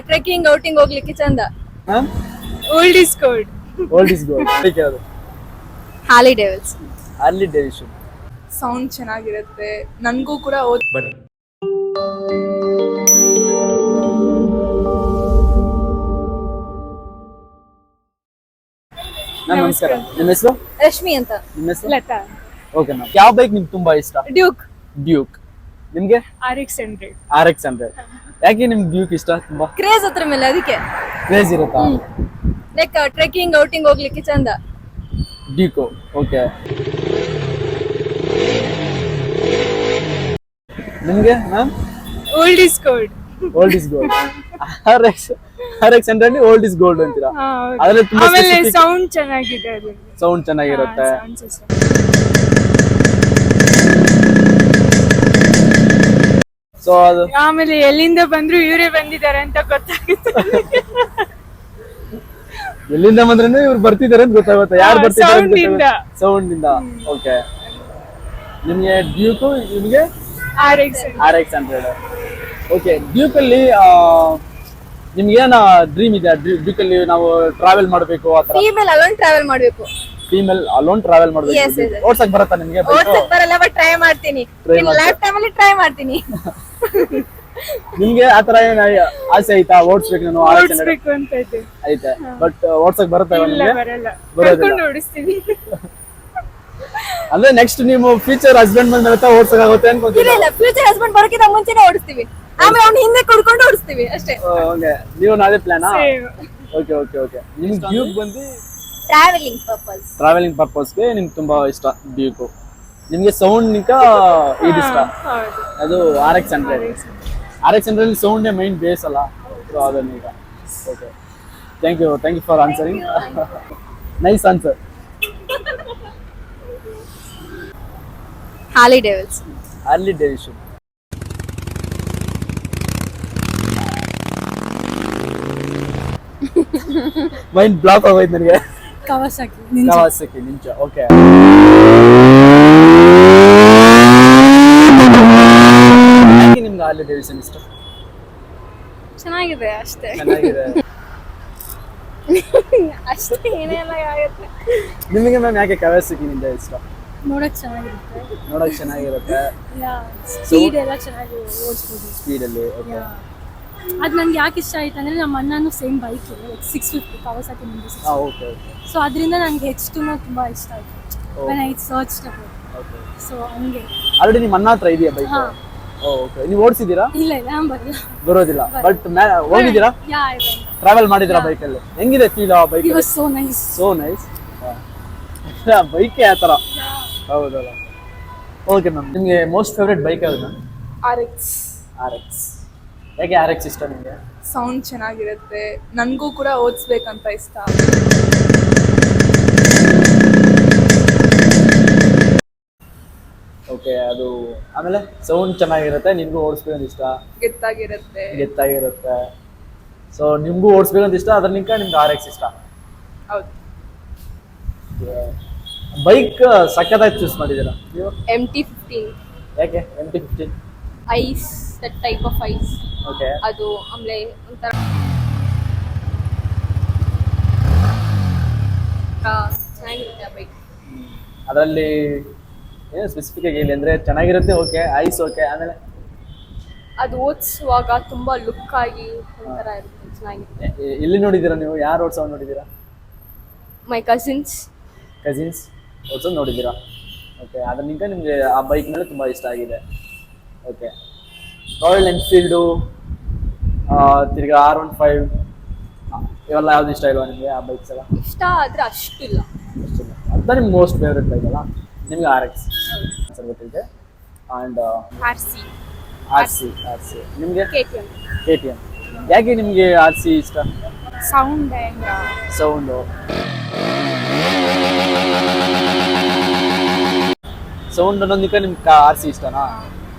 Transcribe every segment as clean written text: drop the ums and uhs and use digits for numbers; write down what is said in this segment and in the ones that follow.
Trekking outing ಹೋಗ್ಲಿಕ್ಕೆ ಚಂದ. Old is gold. Old is gold. ಅದಕ್ಕೆ ಅದು ಹಾರ್ಲಿ ಡೇವಿಡ್ಸನ್. Harley Davidson. ಸೌಂಡ್ ಚೆನ್ನಾಗಿರುತ್ತೆ. ನನ್ಗೂ ಕೂಡ ಬನ್ನಿ. ನಮಸ್ಕಾರ. ನಿಮ್ಮ ಹೆಸರು? ರಶ್ಮಿ ಅಂತ. ನಿಮ್ಮ ಹೆಸರು? ಲತಾ. Okay ma'am. ಯಾವ ಬೈಕ್ ನಿಮ್ಗೆ ತುಂಬಾ ಇಷ್ಟ? ಡ್ಯೂಕ್. ಡ್ಯೂಕ್. ನಿಮ್ಗೆ? RX100. RX100. ಯಾಕೆ ನಿಮ್ಗೆ ಡ್ಯೂಕ್ ಇಷ್ಟ ತುಂಬಾ? ಕ್ರೇಜ್ ಅದ್ರ ಮೇಲೆ ಅದಕ್ಕೆ. ಕ್ರೇಜ್ ಇರುತ್ತಾ? ಲೈಕ್ ಟ್ರೆಕ್ಕಿಂಗ್ ಔಟಿಂಗ್ ಹೋಗ್ಲಿಕ್ಕೆ ಚಂದ. ಡ್ಯೂಕ್. ಓಕೆ. ನಿಮ್ಗೆ ma'am? Old is gold. Old is gold. RX100 old is gold ಅಂತೀರಾ? ಅದ್ರಲ್ಲಿ ತುಂಬಾ ಆಮೇಲೆ ಸೌಂಡ್ ಚೆನ್ನಾಗಿದೆ. ಅದು ಸೌಂಡ್ ಚೆನ್ನಾಗಿರುತ್ತೆ. ಸೊ ಅದು ಆಮೇಲೆ ಎಲ್ಲಿಂದ ಬಂದ್ರು ಇವರೇ ಬಂದಿದ್ದಾರೆ ಅಂತ ಗೊತ್ತಾಗುತ್ತೆ. ಎಲ್ಲಿಂದ ಬಂದ್ರೂ ಇವ್ರು ಬರ್ತಿದ್ದಾರೆ ಅಂತ ಗೊತ್ತಾಗುತ್ತೆ. ಯಾರು ಬರ್ತಿದ್ದಾರೆ? ಸೌಂಡ್ ಇಂದ. ಓಕೆ. ನಿಮ್ಗೆ ಡ್ಯೂಕ್, ನಿಮ್ಗೆ RX100. ಓಕೆ. ಡ್ಯೂಕ್ ಅಲ್ಲಿ ನಿಮ್ಗೆ ಏನ ಡ್ರೀಮ್ ಇದೆ? ಡ್ಯೂಕ್ ಅಲ್ಲಿ ನಾವು ಟ್ರಾವೆಲ್ ಮಾಡಬೇಕು ಆತರ? ಫೀಮೇಲ್ ಅಲೋನ್ ಟ್ರಾವೆಲ್ ಮಾಡಬೇಕು. ಫೀಮೇಲ್ ಅಲೋನ್ ಟ್ರಾವೆಲ್ ಮಾಡಬೇಕು. ಓಡ್ಸಕ್ ಬರುತ್ತಾ ನಿಮ್ಗೆ? ಓಡ್ಸಕ್ ಬರಲ್ಲ, ಬಟ್ ಟ್ರೈ ಮಾಡ್ತೀನಿ. ಲೈಫ್ ಟೈಮ್ ಅಲ್ಲಿ ಟ್ರೈ ಮಾಡ್ತೀನಿ. ನಿಮ್ಗೆ ಆತರ ಏನ್ ಆಸೆ ಐತಾ? ಓಡಿಸ್ಬೇಕು ನಾನು ಓಡಿಸ್ಬೇಕು ಅಂತ ಐತೆ, ಬಟ್ ಓಡ್ಸಕ್ ಬರುತ್ತಾ? ಬರಲ್ಲ. ಬರೋದಿಲ್ಲ. ಓಡಿಸ್ತೀವಿ. ಅಂದ್ರೆ ನೆಕ್ಸ್ಟ್ ನೀವು ಫ್ಯೂಚರ್ ಹಸ್ಬೆಂಡ್ ಬಂದ ಓಡ್ಸಕ್ ಆಗುತ್ತೆ ಅನ್ಕೊಂತೀನಿ. ಇಲ್ಲ, ಫ್ಯೂಚರ್ ಹಸ್ಬೆಂಡ್ ಬರೋಕ್ಕಿಂತ ಮುಂಚೆನೆ ಓಡಿಸ್ತೀವಿ. ಆಮೇಲೆ ಅವ್ನ ಹಿಂದೆ ಕುಡ್ಕೊಂಡು ಓಡಿಸ್ತೀವಿ ಅಷ್ಟೇ. ಓಕೆ. ನೀವು ನಾಳೆ ಪ್ಲಾನಾ? Okay okay okay. ನಿಮ್ಗೆ ಡ್ಯೂಕ್ ಬಂದು ಟ್ರಾವೆಲಿಂಗ್ ಪರ್ಪಸ್ಗೆ ನಿಮ್ಗೆ ತುಂಬಾ ಇಷ್ಟ ಡ್ಯೂಕ್. ನಿಮ್ಗೆ ಸೌಂಡ್ ನಿಂಕ ಇದು ಇಷ್ಟ. ಅದು RX100. RX100 sound main base ಅಲ್ಲ, ಸೊ ಅದನ್ನ ಈಗ. Okay. Thank you for answering. Nice answer. Harley Davidson. Harley Davidson. Mind block ಆಗೋಯ್ತು ನನಗೆ. Kawasaki ninja. ಓಕೆ. ಯಾಕೆ ನಿಮ್ಗೆ ಹಾರ್ಲಿ ಡೇವಿಡ್ಸನ್ ಇಷ್ಟ? ಚೆನ್ನಾಗಿದೆ ಅಷ್ಟೇ. ಚೆನ್ನಾಗಿದೆ ಅಷ್ಟೇ, ಏನೆಲ್ಲ ಆಗುತ್ತೆ. ನಿಮಗೆ ಮ್ಯಾಮ್ ಯಾಕೆ ಕವಾಸಾಕಿ ನಿಂದ ಇಷ್ಟ? ನೋಡಕ್ ಚೆನ್ನಾಗಿರುತ್ತೆ. ಸ್ಪೀಡ್ ಎಲ್ಲ ಚೆನ್ನಾಗಿ ಓಡಿಸ್ಬೋದು. ಸ್ಪೀಡಲ್ಲಿ. ಓಕೆ. ಅದು ನನಗೆ ಯಾಕೆ ಇಷ್ಟ ಆಯ್ತು ಅಂದರೆ ನಮ್ಮ ಅಣ್ಣನೂ ಸೇಮ್ ಬೈಕ್ ಇದೆ, 650 ಕವಾಸಾಕಿ ನಿಂದು. Okay okay. ಸೊ ಅದರಿಂದ ನನಗೆ H2 ತುಂಬ ಇಷ್ಟ ಆಯಿತು. When I search about. Okay. So ಹಂಗೆ ಆಲ್ರೆಡಿ ನಿಮ್ಮ ಅಣ್ಣ ಹತ್ರ ಇದೆಯಾ ಬೈಕ್? ಓಕೆ. ನೀವು ಓಡಿಸಿದ್ದೀರಾ? ಇಲ್ಲ ಬರೋದಿಲ್ಲ, ಬಟ್ ಹೋಗಿದ್ದೀರಾ? ಟ್ರಾವೆಲ್ ಮಾಡಿದ್ದೀರಾ ಬೈಕಲ್ಲಿ? ಹೆಂಗಿದೆ ಫೀಲ್ ಆ bike? It was so nice. ಬೈಕೇ ಆ ಥರ. ಹೌದಲ್ಲ. Okay ma'am. ನಿಮಗೆ ಮೋಸ್ಟ್ ಫೇವ್ರೆಟ್ ಬೈಕ್ ಯಾವುದು ಮ್ಯಾಮ್? RX. ಯಾಕೆ RX ಇಷ್ಟ ನಿಮಗೆ? ಸೌಂಡ್ ಚೆನ್ನಾಗಿರುತ್ತೆ. ನನಗೂ ಕೂಡ ಓಡಿಸ್ಬೇಕಂತ ಇಷ್ಟ. ಓಕೆ. ಅದು ಆಮೇಲೆ ಸೌಂಡ್ ಚೆನ್ನಾಗಿರುತ್ತೆ, ನಿಮಗೂ ಓಡಿಸ್ಬೇಕಂತ ಇಷ್ಟ. ಗೆತ್ತಾಗಿರುತ್ತೆ. ಸೊ ನಿಮಗೂ ಓಡಿಸ್ಬೇಕಂತ ಇಷ್ಟ, ಅದ್ರಲಿಂಕ ನಿಮ್ಗೆ RX ಇಷ್ಟ. ಹೌದು. ಬೈಕ್ ಸಕ್ಕತ್ತಾಗಿ ಚೂಸ್ ಮಾಡಿದ್ದೀರಾ ನೀವು. MT-15. ಯಾಕೆ MT-15? Ice, that type of ice. Okay. ಅದು ಆಮೇಲೆ ಒಂಥರ ಚೆನ್ನಾಗಿರುತ್ತೆ ಆ ಬೈಕ್. ಅದರಲ್ಲಿ ಏನು ಸ್ಪೆಸಿಫಿಕ್ ಆಗಿ ಹೇಳಿ ಅಂದರೆ ಚೆನ್ನಾಗಿರುತ್ತೆ. ಓಕೆ. Ice okay. ಆಮೇಲೆ ಅದು ಓಡಿಸುವಾಗ ತುಂಬಾ ಲುಕ್ ಆಗಿ ಒಂಥರ ಇರುತ್ತೆ, ಚೆನ್ನಾಗಿರುತ್ತೆ. ಎಲ್ಲಿ ನೋಡಿದ್ದೀರಾ ನೀವು? ಯಾರು ಓಡಿಸೋ ನೋಡಿದ್ದೀರಾ? ಮೈ ಕಸಿನ್ಸ್ ಓಡಿಸೋದು ನೋಡಿದ್ದೀರಾ? ಓಕೆ. ಅದರಿಂದ ನಿಮಗೆ ಆ ಬೈಕ್ ಮೇಲೆ ತುಂಬ ಇಷ್ಟ ಆಗಿದೆ. ಓಕೆ. ರಾಯಲ್ ಎನ್ಫೀಲ್ಡು, ತಿರ್ಗಾ R15 ಇವೆಲ್ಲ ಯಾವ್ದು ಇಷ್ಟ ಇಲ್ವಾ ನಿಮಗೆ? ಆ ಬೈಕ್ಸ್ ಎಲ್ಲ ಇಷ್ಟ ಆದರೆ ಅಷ್ಟಿಲ್ಲ. ಅಂತ ನಿಮ್ಗೆ ಮೋಸ್ಟ್ ಫೇವ್ರೆಟ್ ಬೈಕ್ ಅಲ್ಲ ನಿಮ್ಗೆ? RX ಸರ್ ಗೊತ್ತಿದೆ. And RC. ನಿಮಗೆ? KTM. ಯಾಕೆ ನಿಮಗೆ RC ಇಷ್ಟ? ಸೌಂಡು ಅನ್ನೋದಕ್ಕೆ ನಿಮ್ಗೆ RC ಇಷ್ಟನಾ?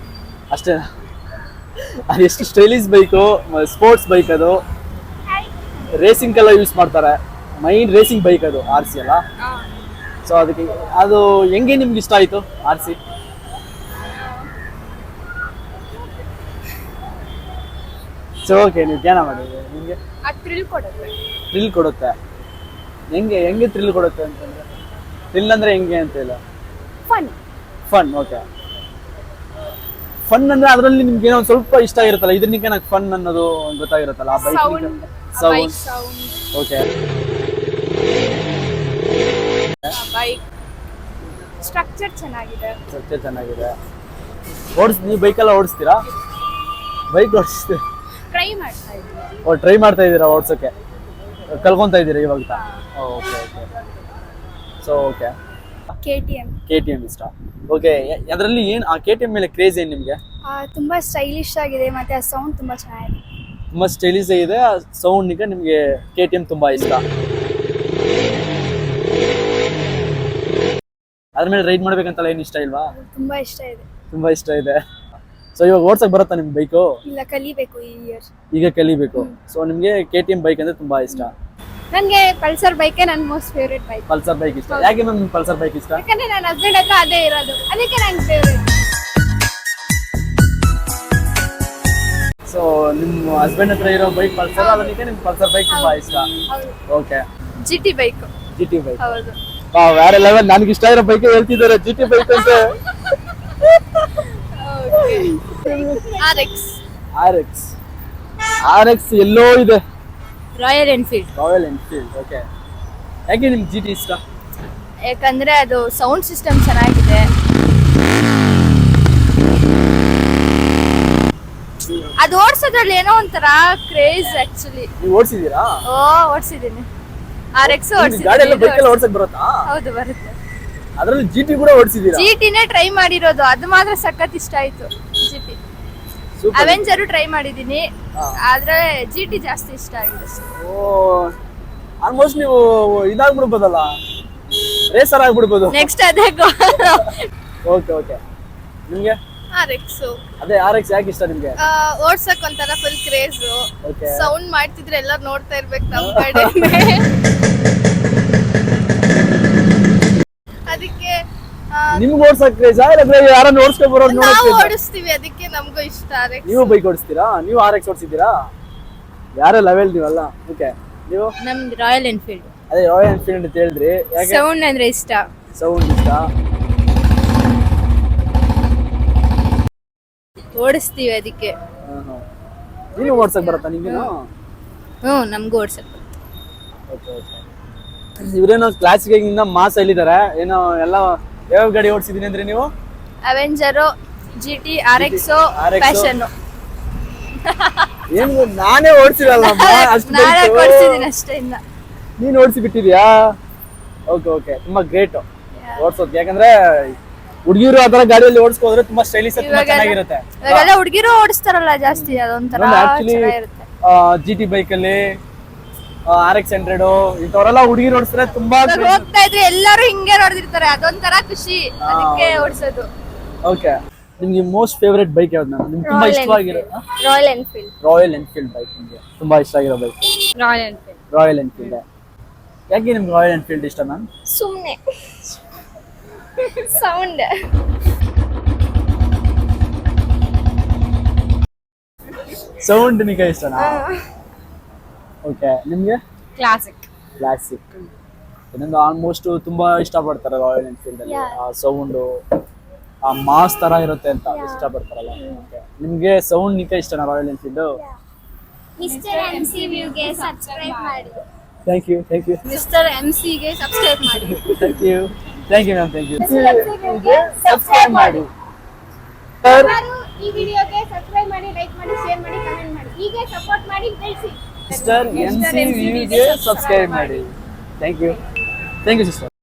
ಅಷ್ಟೇನಾ? ಅದು ಎಷ್ಟು ಸ್ಟೈಲಿಶ್ ಬೈಕು, ಸ್ಪೋರ್ಟ್ಸ್ ಬೈಕ್. ಅದು ರೇಸಿಂಗ್ಗೆಲ್ಲ ಯೂಸ್ ಮಾಡ್ತಾರೆ. ಮೈನ್ ರೇಸಿಂಗ್ ಬೈಕ್ ಅದು RC ಅಲ್ಲ. ಸೊ ಅದಕ್ಕೆ ಅದು ಹೆಂಗೆ ನಿಮ್ಗೆ ಇಷ್ಟ ಆಯಿತು RC? ಸೊ ಓಕೆ, ನೀವು ಧ್ಯಾನ ಮಾಡಿದ್ರೆ ನಿಮಗೆ ಅದು ಥ್ರಿಲ್ ಕೊಡುತ್ತೆ. ಥ್ರಿಲ್ ಕೊಡುತ್ತೆ. ಹೆಂಗೆ ಥ್ರಿಲ್ ಕೊಡುತ್ತೆ ಅಂತಂದ್ರೆ, ಥ್ರಿಲ್ ಅಂದ್ರೆ ಹೆಂಗೆ ಅಂತ ಇಲ್ಲ, ಫನ್. ಓಕೆ, ಫನ್ ಅಂದ್ರೆ ಅದರಲ್ಲಿ ನಿಮ್ಗೆ ಏನೋ ಒಂದು ಸ್ವಲ್ಪ ಇಷ್ಟ ಆಗಿರುತ್ತಲ್ಲ, ಇದನ್ನಿಗೆ ನನಗೆ ಫನ್ ಅನ್ನೋದು ಗೊತ್ತಾಗಿರುತ್ತಲ್ಲ, ಆ bike sound. Okay, bike structure ಚೆನ್ನಾಗಿದೆ. ನೀವು ಬೈಕೆಲ್ಲ ಓಡಿಸ್ತೀರಾ? ಬೈಕ್ ಓಡಿಸ್ತೀರಾ? ಟ್ರೈ ಮಾಡ್ತಾ ಇದ್ದೀನಿ. ಟ್ರೈ ಮಾಡ್ತಾ ಇದ್ದೀರಾ ಓಡಿಸೋಕೆ? ಕಲ್ಕೊಂತ ಇದ್ದೀರಾ ಇವಾಗ? ಓಕೆ ಸೊ ಓಕೆ, KTM ಇಷ್ಟ. ಓಕೆ, ಅದರಲ್ಲಿ ಏನು ಆ KTM ಮೇಲೆ ಕ್ರೇಜ್ ಏನು ನಿಮಗೆ? ತುಂಬಾ ಸ್ಟೈಲಿಶ್ ಆಗಿದೆ, ಮತ್ತೆ ಆ ಸೌಂಡ್ ತುಂಬಾ ಚೆನ್ನಾಗಿದೆ. ತುಂಬಾ ಸ್ಟೈಲಿಶ್ ಆಗಿದೆ, ಆ ಸೌಂಡಿಗೆ ನಿಮಗೆ KTM ತುಂಬಾ ಇಷ್ಟ. ಅದ್ರ ಮೇಲೆ ರೈಡ್ ಮಾಡ್ಬೇಕಂತಲ್ಲ ಏನು ಇಷ್ಟ ಇಲ್ವಾ? ತುಂಬಾ ಇಷ್ಟ ಇದೆ. ತುಂಬಾ ಇಷ್ಟ ಇದೆ. ಸೊ ಇವಾಗ ಓಡ್ಸಕ್ ಬರುತ್ತಾ ನಿಮ್ ಬೈಕು? ಇಲ್ಲ, ಕಲಿಬೇಕು ಈ ಇಯರ್. ಈಗ ಕಲಿಬೇಕು. ಸೊ ನಿಮ್ಗೆ KTM ಬೈಕ್ ಅಂದ್ರೆ ತುಂಬಾ ಇಷ್ಟ? ನನಗೆ ಪಲ್ಸರ್ ಬೈಕ್ ನನ್ನ most favourite bike. Pulsar bike ಇಷ್ಟ. ಯಾಕೆ ಮ್ಯಾಮ್ ನಿಮ್ಗೆ ಪಲ್ಸರ್ ಬೈಕ್ ಇಷ್ಟ? ಯಾಕಂದ್ರೆ ನನ್ನ ಹಸ್ಬೆಂಡ್ ಹತ್ರ ಅದೇ ಇರೋದು, ಅದಕ್ಕೆ ನನ್ನ ಫೇವರೇಟ್. ಸೊ ನಿಮ್ಮ ಹಸ್ಬೆಂಡ್ ಹತ್ರ ಇರೋ ಬೈಕ್ ಪಲ್ಸರ್, ಅದಕ್ಕೆ ನಿಮ್ಗೆ ಪಲ್ಸರ್ ಬೈಕ್ ತುಂಬಾ ಇಷ್ಟ. Okay, GT bike. ಬೈಕ್. ಹೌದು. ಬೇರೆ ಲೆವೆಲ್. ನನಗೆ ಇಷ್ಟ ಇರೋ ಬೈಕ್ ಹೇಳ್ತಿದ್ದಾರೆ GT ಬೈಕ್ ಅಂತ. RX ಎಲ್ಲೋ ಇದೆ. Royal Enfield. ಓಕೆ, ಯಾಕೆ ನಿಮ್ಗೆ GT ಇಷ್ಟ? ಯಾಕಂದ್ರೆ ಅದು ಸೌಂಡ್ ಸಿಸ್ಟಮ್ ಚೆನ್ನಾಗಿದೆ. ಅದು ಓಡಿಸೋದ್ರಲ್ಲಿ ಏನೋ ಒಂಥರ ಕ್ರೇಜ್ ಆಕ್ಚುಲಿ. ನೀವು ಓಡಿಸಿದೀರಾ? ಓಡಿಸಿದ್ದೀನಿ. RX ಗಾಡಿ ಎಲ್ಲ ಬೈಕ್ ಎಲ್ಲ ಓಡಿಸಕ್ ಬರುತ್ತಾ? ಹೌದು, ಬರುತ್ತೆ. ಅದರಲ್ಲಿ GT ಕೂಡ ಓಡಿಸಿದೀರಾ? GTನೇ ಟ್ರೈ ಮಾಡಿರೋದು, ಅದು ಮಾತ್ರ ಸಖತ್ ಇಷ್ಟ ಆಯ್ತು. GT. ಅವೆಂಜರ್ ಟ್ರೈ ಮಾಡಿದೀನಿ, ಆದ್ರೆ GT ಜಾಸ್ತಿ ಇಷ್ಟ ಆಗಿದೆ. ಆಲ್ಮೋಸ್ಟ್ ನೀವು ಇದಾಗ್ಬಿಡ್ಬೋದಲ್ಲ, ರೇಸರ್ ಆಗ್ಬಿಡ್ಬೋದು. ನೆಕ್ಸ್ಟ್ ಅದೇ ಓಕೆ, ನಿಮ್ಗೆ RX. ಅದೇ RX ಯಾಕೆ ಇಷ್ಟ ನಿಮ್ಗೆ? ಓಡ್ಸಕ್ ಒಂಥರ ಫುಲ್ ಕ್ರೇಜ್. ಸೌಂಡ್ ಮಾಡ್ತಿದ್ರೆ ಎಲ್ಲರೂ ನೋಡ್ತಾ ಇರ್ಬೇಕು ನಮ್ ಕಡೆ. ಅದಕ್ಕೆ ನಿಮ್ಗೆ ಓಡ್ಸಕ್ ಕ್ರೇಜ್ ಇಲ್ಲದ್ರೆ ಯಾರನ್ನ ಓಡಿಸ್ಕೊಂಡ್ ಬರೋದು ನಾವು ಓಡಿಸ್ತೀವಿ, ಅದಕ್ಕೆ ನಮಗೂ ಇಷ್ಟ RX. ನೀವು ಬೈಕ್ ಓಡಿಸ್ತೀರಾ? ನೀವು RX ಓಡಿಸಿದ್ದೀರಾ? ಯಾರ ಲೆವೆಲ್ ನೀವಲ್ಲ. ಓಕೆ, ನೀವು? ನಮ್ದು ರಾಯಲ್ ಎನ್ಫೀಲ್ಡ್. ಅದೇ ರಾಯಲ್ ಎನ್ಫೀಲ್ಡ್ ಅಂತ ಹೇಳಿದ್ರಿ, ಯಾಕೆ? ಸೌಂಡ್ ಅಂದ್ರೆ ಇಷ್ಟ. ಸೌಂಡ್ ಇಷ್ಟ. ಓಡಿಸ್ತೀವಿ ಅದಕ್ಕೆ. ನೀವು ಓಡ್ಸಕ್ ಬರುತ್ತಾ ನಿಮ್ಗೇನು? ನಮಗೂ ಓಡಿಸಕ್. ಇವ್ರೇನೋ ಕ್ಲಾಸಿಕ್ ಇಂದ ಮಾಸ್ ಹೇಳಿದಾರೆ, ಏನೋ ಎಲ್ಲ ಯಾವ ಗಾಡಿ ಓಡಿಸಿದೀನಿ ಅಂದ್ರೆ ನೀವು? Avenger, GT, RX, passion. ಏನು ನಾನೇ ಓಡಿಸಿರಲ್ಲ, ನಾನೇ ಓಡಿಸಿದೀನಿ ಅಷ್ಟೇ. ಇನ್ನ ನೀನು ಓಡಿಸಿ ಬಿಟ್ಟಿದ್ಯಾ? ಓಕೆ, ತುಂಬಾ ಗ್ರೇಟ್ ಓಡಿಸೋದು. ಯಾಕಂದ್ರೆ ಹುಡುಗಿರು ಆತರ ಗಾಡಿಯಲ್ಲಿ ಓಡಿಸ್ಕೋದ್ರೆ ತುಂಬಾ ಸ್ಟೈಲಿಶ್, ತುಂಬಾ ಚೆನ್ನಾಗಿರುತ್ತೆ. ಇವಾಗೆಲ್ಲ ಹುಡುಗಿರು ಓಡಿಸ್ತಾರಲ್ಲ ಜಾಸ್ತಿ, ಅದೊಂಥರ ಚೆನ್ನಾಗಿರುತ್ತೆ. GT ಬೈಕ್ ಅಲ್ಲಿ RX 100 ಇಂಥವರೆಲ್ಲ ಹುಡುಗಿರು ಓಡಿಸ್ತಾರೆ. ತುಂಬಾ ಹೋಗ್ತಾ ಇದ್ರೆ ಎಲ್ಲರೂ ಹಿಂಗೆ ನೋಡ್ತಿರ್ತಾರೆ, ಅದೊಂಥರ ಖುಷಿ, ಅದಕ್ಕೆ ಓಡಿಸೋದು. ಓಕೆ, ನಿಮ್ಗೆ ಮೋಸ್ಟ್ ಫೇವರೇಟ್ ಬೈಕ್ ಯಾವ್ದು ಮ್ಯಾಮ್? ನಿಮ್ಗೆ ತುಂಬಾ ಇಷ್ಟವಾಗಿರೋ? Royal Enfield. Royal Enfield bike ನಿಮ್ಗೆ ತುಂಬಾ ಇಷ್ಟ ಆಗಿರೋ ಬೈಕ್? Royal Enfield. ಯಾಕೆ ನಿಮ್ಗೆ ರಾಯಲ್ ಎನ್ಫೀಲ್ಡ್ ಇಷ್ಟ ಮ್ಯಾಮ್? ಸುಮ್ನೆ ಸೌಂಡ್. ಸೌಂಡ್ ನಿಮಗೆ ಇಷ್ಟನಾ? ಓಕೆ, ನಿಮ್ಗೆ? ಕ್ಲಾಸಿಕ್. ಇನ್ನೊಂದು ಆಲ್ಮೋಸ್ಟ್ ತುಂಬಾ ಇಷ್ಟಪಡ್ತಾರೆ ರಾಯಲ್ ಎನ್ಫೀಲ್ಡ್ ಅಲ್ಲಿ, ಆ ಸೌಂಡು, ಆ ಮಾಸ್ ತರ ಇರುತ್ತೆ ಅಂತ ಇಷ್ಟಪಡ್ತಾರಲ್ಲ. ನಿಮ್ಗೆ ಸೌಂಡ್ ನಿಮಗೆ ಇಷ್ಟನಾ ರಾಯಲ್ ಎನ್ಫೀಲ್ಡ್? ಮಿಸ್ಟರ್ MC ವ್ಯೂಗೆ ಸಬ್ಸ್ಕ್ರೈಬ್ ಮಾಡಿ. Thank you. ಮಿಸ್ಟರ್ MC ಗೆ ಸಬ್ಸ್ಕ್ರೈಬ್ ಮಾಡಿ. Thank you ma'am. ಸಬ್ಸ್ಕ್ರೈಬ್ ಮಾಡಿ. ಈ ವಿಡಿಯೋಗೆ ಸಬ್ಸ್ಕ್ರೈಬ್ ಮಾಡಿ, ಲೈಕ್ ಮಾಡಿ, ಶೇರ್ ಮಾಡಿ, ಕಮೆಂಟ್ ಮಾಡಿ. ಹೀಗೆ ಸಪೋರ್ಟ್ ಮಾಡಿ ಬೆಳೆಸಿ. ಮಿಸ್ಟರ್ MC ವ್ಯೂಗೆ ಸಬ್ಸ್ಕ್ರೈಬ್ ಮಾಡಿ. Thank you sister.